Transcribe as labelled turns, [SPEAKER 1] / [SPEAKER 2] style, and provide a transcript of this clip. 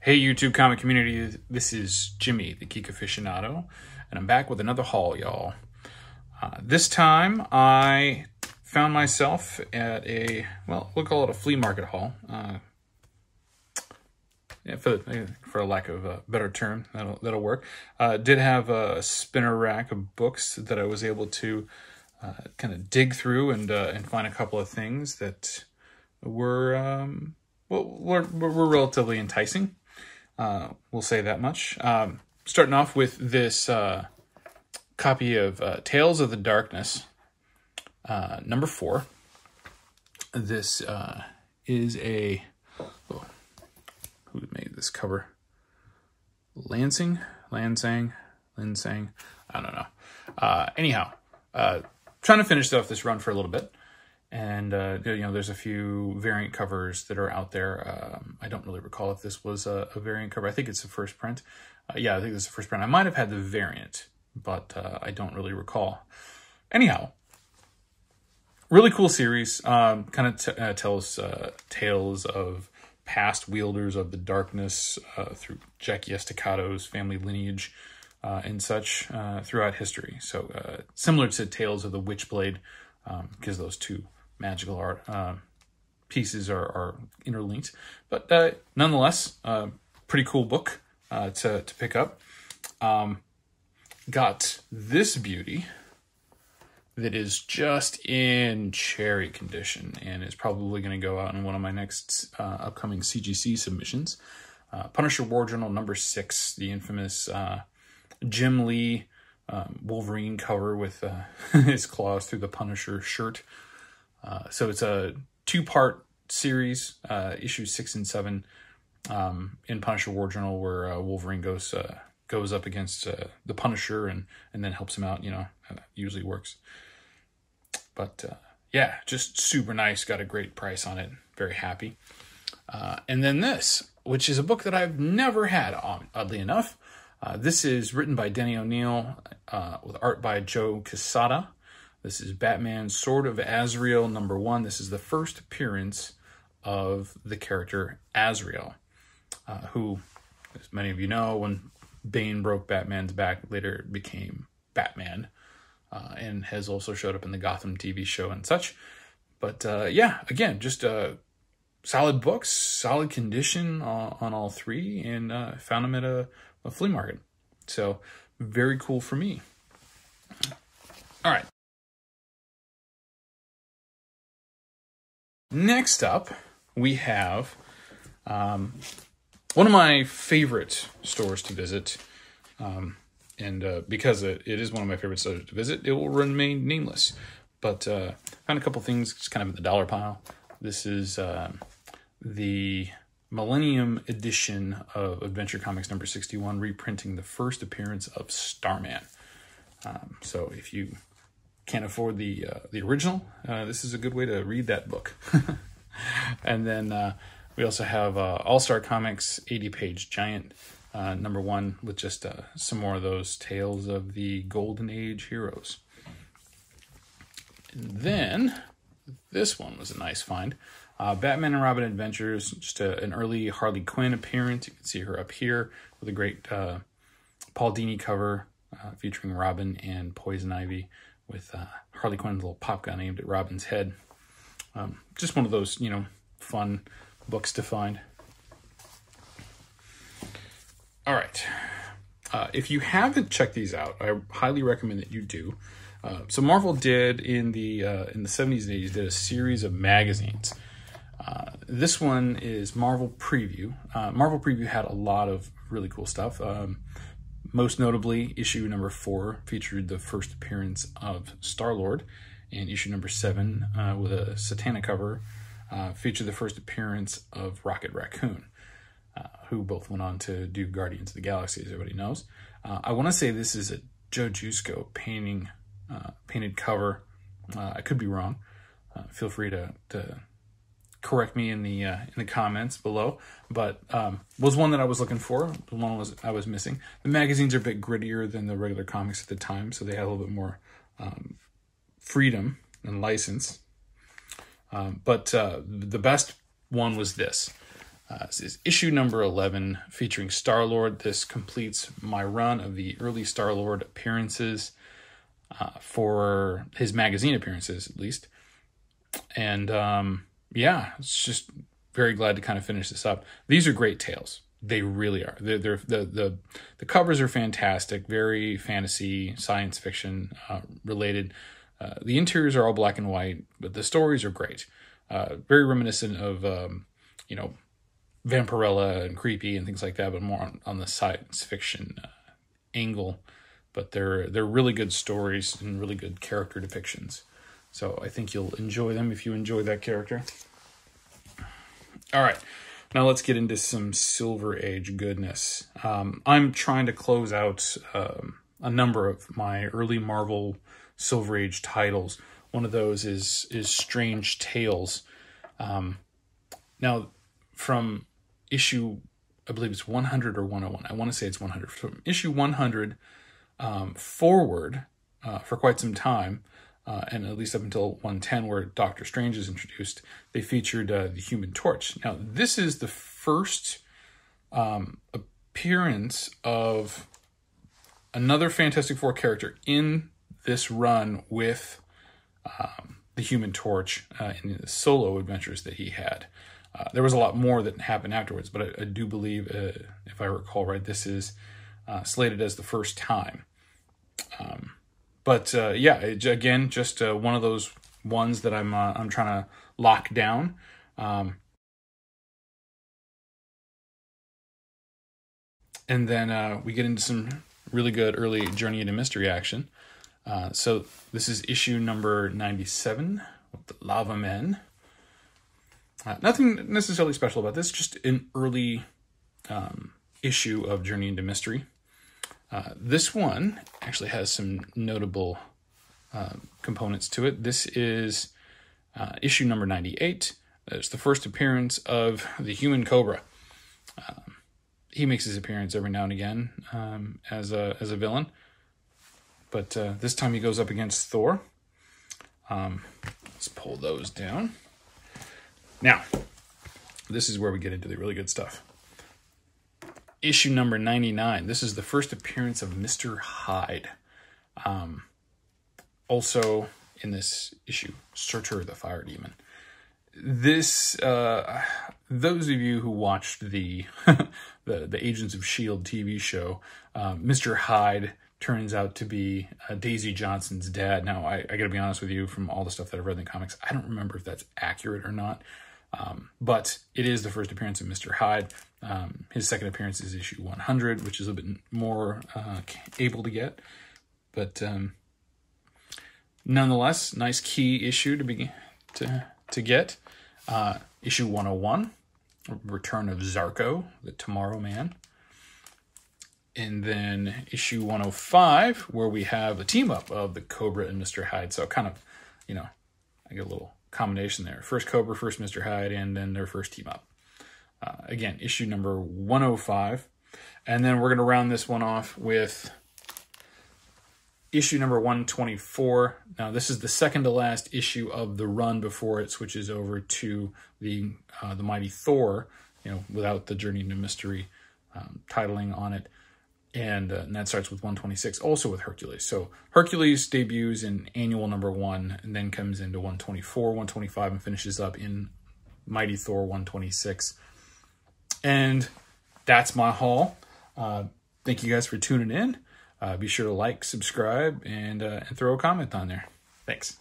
[SPEAKER 1] Hey YouTube comic community, this is Jimmy, the Geek Aficionado, and I'm back with another haul, y'all. This time I found myself at a, well, we'll call it a flea market haul. Yeah, for a lack of a better term, that'll work. Did have a spinner rack of books that I was able to kind of dig through and find a couple of things that were relatively enticing. We'll say that much. Starting off with this copy of Tales of the Darkness, number 4. This is a... Oh, who made this cover? Lansing? I don't know. Anyhow, trying to finish off this run for a little bit. And, you know, there's a few variant covers that are out there. I don't really recall if this was a variant cover. I think it's the first print. Yeah, I think it's the first print. I might have had the variant, but I don't really recall. Anyhow, really cool series. Kind of tells tales of past wielders of the darkness through Jackie Estacado's family lineage and such throughout history. So similar to Tales of the Witchblade, because those two magical art pieces are interlinked. But nonetheless, pretty cool book to pick up. Got this beauty that is just in cherry condition and is probably going to go out in one of my next upcoming CGC submissions. Punisher War Journal number 6, the infamous Jim Lee Wolverine cover with his claws through the Punisher shirt. So it's a 2-part series, issues 6 and 7 in Punisher War Journal, where Wolverine goes up against the Punisher and then helps him out. You know, how that usually works. But yeah, just super nice. Got a great price on it. Very happy. And then this, which is a book that I've never had, oddly enough. This is written by Denny O'Neil with art by Joe Quesada. This is Batman Sword of Azrael number 1. This is the first appearance of the character Azrael, who, as many of you know, when Bane broke Batman's back, later became Batman, and has also showed up in the Gotham TV show and such. But yeah, again, just solid books, solid condition on all 3, and found them at a flea market. So very cool for me. All right. Next up, we have one of my favorite stores to visit. And because it is one of my favorite stores to visit, it will remain nameless. But found a couple things just kind of in the dollar pile. This is the Millennium edition of Adventure Comics number 61, reprinting the first appearance of Starman. So if you can't afford the original, this is a good way to read that book. And then we also have All-Star Comics 80-page giant number 1 with just some more of those Tales of the Golden Age heroes. And then this one was a nice find. Batman and Robin Adventures, just an early Harley Quinn appearance. You can see her up here with a great Paul Dini cover featuring Robin and Poison Ivy with Harley Quinn's little pop gun aimed at Robin's head. Just one of those, you know, fun books to find. All right. If you haven't checked these out, I highly recommend that you do. So Marvel did in the 70s and 80s did a series of magazines. This one is Marvel Preview. Marvel Preview had a lot of really cool stuff. Most notably, issue number 4 featured the first appearance of Star-Lord, and issue number 7 with a Satana cover featured the first appearance of Rocket Raccoon, who both went on to do Guardians of the Galaxy, as everybody knows. I want to say this is a Joe Jusko painted cover. I could be wrong. Feel free to correct me in the comments below, but was one that I was looking for. The one I was missing. The magazines are a bit grittier than the regular comics at the time, so they had a little bit more freedom and license. But the best one was this. This is issue number 11 featuring Star-Lord. This completes my run of the early Star-Lord appearances for his magazine appearances, at least. And yeah, it's just very glad to kind of finish this up. These are great tales. They really are. The covers are fantastic, very fantasy, science fiction related. The interiors are all black and white, but the stories are great. Very reminiscent of, you know, Vampirella and Creepy and things like that, but more on the science fiction angle. But they're really good stories and really good character depictions. So I think you'll enjoy them if you enjoy that character. All right, now let's get into some Silver Age goodness. I'm trying to close out a number of my early Marvel Silver Age titles. One of those is Strange Tales. Now, from issue, I believe it's 100 or 101. I want to say it's 100. From issue 100 forward for quite some time, and at least up until 110, where Doctor Strange is introduced, they featured the Human Torch. Now, this is the first appearance of another Fantastic Four character in this run with the Human Torch in the solo adventures that he had. There was a lot more that happened afterwards, but I do believe, if I recall right, this is slated as the first time. But yeah, again, just one of those ones that I'm trying to lock down. And then we get into some really good early Journey into Mystery action. So this is issue number 97 with the Lava Men. Nothing necessarily special about this, just an early issue of Journey into Mystery. This one actually has some notable components to it. This is issue number 98. It's the first appearance of the Human Cobra. He makes his appearance every now and again as a villain, but this time he goes up against Thor. Let's pull those down. Now, this is where we get into the really good stuff. Issue number 99. This is the first appearance of Mr. Hyde. Also in this issue, Surtur the Fire Demon. This, those of you who watched the the Agents of S.H.I.E.L.D. TV show, Mr. Hyde turns out to be Daisy Johnson's dad. Now, I got to be honest with you, from all the stuff that I've read in the comics, I don't remember if that's accurate or not. But it is the first appearance of Mr. Hyde. His second appearance is issue 100, which is a bit more able to get. But nonetheless, nice key issue to get. Issue 101, Return of Zarko, the Tomorrow Man. And then issue 105, where we have a team-up of the Cobra and Mr. Hyde. So kind of, you know, I get a little combination there. First Cobra, first Mr. Hyde, and then their first team-up. Again, issue number 105. And then we're going to round this one off with issue number 124. Now, this is the second to last issue of the run before it switches over to the Mighty Thor, you know, without the Journey into Mystery titling on it. And that starts with 126, also with Hercules. So Hercules debuts in annual number 1 and then comes into 124, 125, and finishes up in Mighty Thor 126. And that's my haul. Thank you guys for tuning in. Be sure to like, subscribe, and throw a comment on there. Thanks.